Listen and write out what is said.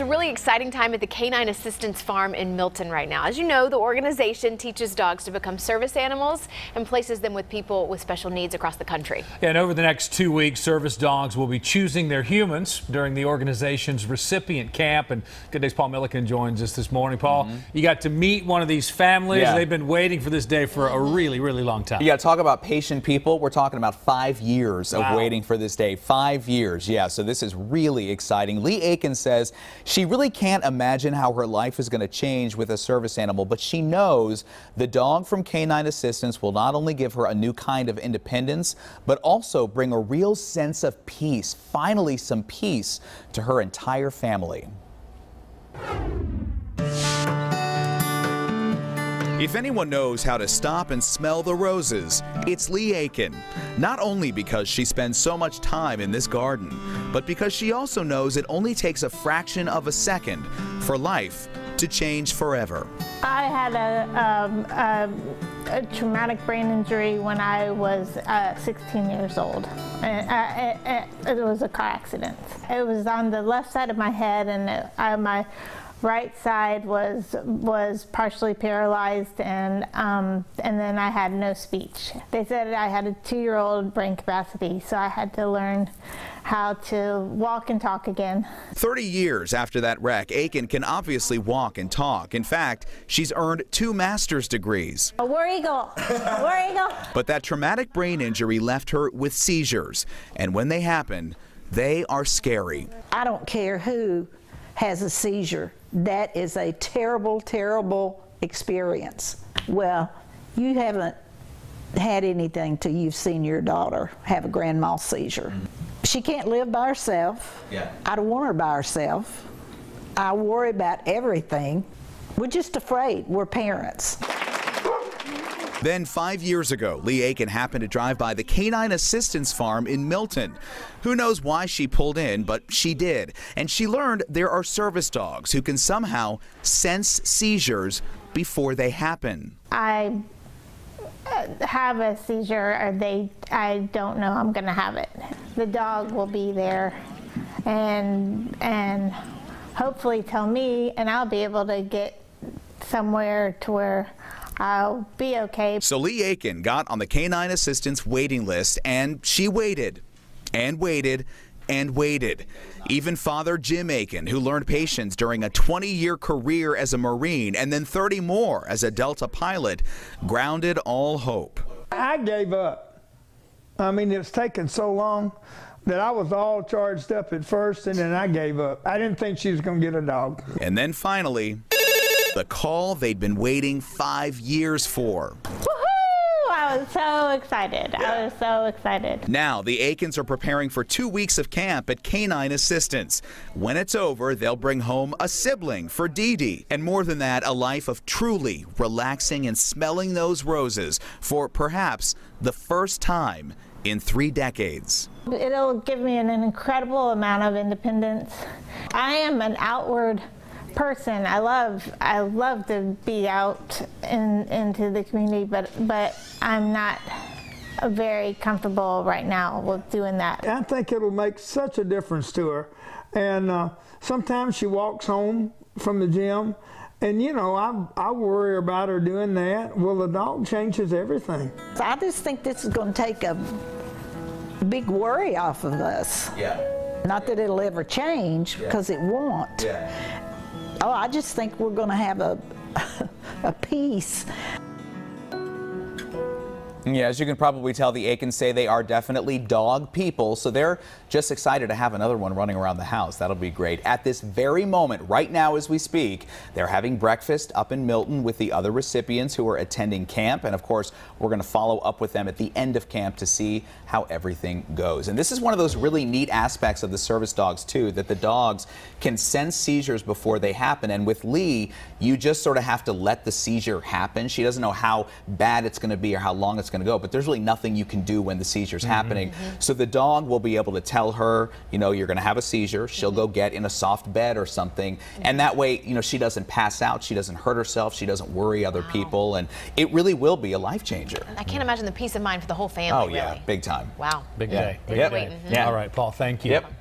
It's a really exciting time at the Canine Assistance Farm in Milton right now. As you know, the organization teaches dogs to become service animals and places them with people with special needs across the country. And over the next 2 weeks, service dogs will be choosing their humans during the organization's recipient camp. And Good Day's Paul Milliken joins us this morning. Paul, you got to meet one of these families. Yeah. They've been waiting for this day for a really, really long time. You got to talk about patient people. We're talking about 5 years of waiting for this day. 5 years, yeah. So this is really exciting. Lee Aiken says she really can't imagine how her life is going to change with a service animal, but she knows the dog from Canine Assistance will not only give her a new kind of independence, but also bring a real sense of peace, finally some peace to her entire family. If anyone knows how to stop and smell the roses, it's Lee Aiken. Not only because she spends so much time in this garden, but because she also knows it only takes a fraction of a second for life to change forever. I had a traumatic brain injury when I was 16 years old. It was a car accident. It was on the left side of my head, and my right side was partially paralyzed, and then I had no speech. They said I had a 2-year-old brain capacity, so I had to learn how to walk and talk again. 30 years after that wreck, Aiken can obviously walk and talk. In fact, she's earned 2 master's degrees. War Eagle, War Eagle. But that traumatic brain injury left her with seizures, and when they happen, they are scary. I don't care who has a seizure. That is a terrible, terrible experience. Well, you haven't had anything till you've seen your daughter have a grand mal seizure. She can't live by herself. Yeah. I don't want her by herself. I worry about everything. We're just afraid. We're parents. Then 5 years ago, Lee Aiken happened to drive by the Canine Assistance Farm in Milton. Who knows why she pulled in, but she did. And she learned there are service dogs who can somehow sense seizures before they happen. I have a seizure, or I don't know I'm going to have it. The dog will be there and hopefully tell me, and I'll be able to get somewhere to where I'll be okay. So Lee Aiken got on the Canine Assistance waiting list, and she waited and waited and waited. Even Father Jim Aiken, who learned patience during a 20-year career as a Marine and then 30 more as a Delta pilot, grounded all hope. I gave up. I mean, it's taken so long that I was all charged up at first, and then I gave up. I didn't think she was going to get a dog. And then finally, the call they'd been waiting 5 years for. Woohoo! I was so excited. I was so excited. Now, the Aikens are preparing for 2 weeks of camp at Canine Assistance. When it's over, they'll bring home a sibling for Dee Dee. And more than that, a life of truly relaxing and smelling those roses for perhaps the first time in 3 decades. It'll give me an incredible amount of independence. I am an outward person. I love to be out into the community, but I'm not very comfortable right now with doing that. I think it'll make such a difference to her. And sometimes she walks home from the gym, and you know, I worry about her doing that. Well, the dog changes everything. I just think this is going to take a big worry off of us. Yeah. Not that it'll ever change, because it won't. Yeah. Oh, I just think we're going to have a peace. Yeah, as you can probably tell, the Aikens say they are definitely dog people, so they're just excited to have another one running around the house. That'll be great. At this very moment, right now as we speak, they're having breakfast up in Milton with the other recipients who are attending camp, and of course, we're going to follow up with them at the end of camp to see how everything goes. And this is one of those really neat aspects of the service dogs, too, that the dogs can sense seizures before they happen, and with Lee, you just sort of have to let the seizure happen. She doesn't know how bad it's going to be or how long it's going to go, but there's really nothing you can do when the seizure's happening. So the dog will be able to tell her, you know, you're going to have a seizure. She'll go get in a soft bed or something, and that way, you know, she doesn't pass out, she doesn't hurt herself, she doesn't worry other people, and it really will be a life changer. I can't imagine the peace of mind for the whole family. Oh yeah, really. big time. Wow. Big day. Big Yep. day. Yeah. All right, Paul, thank you. Yep.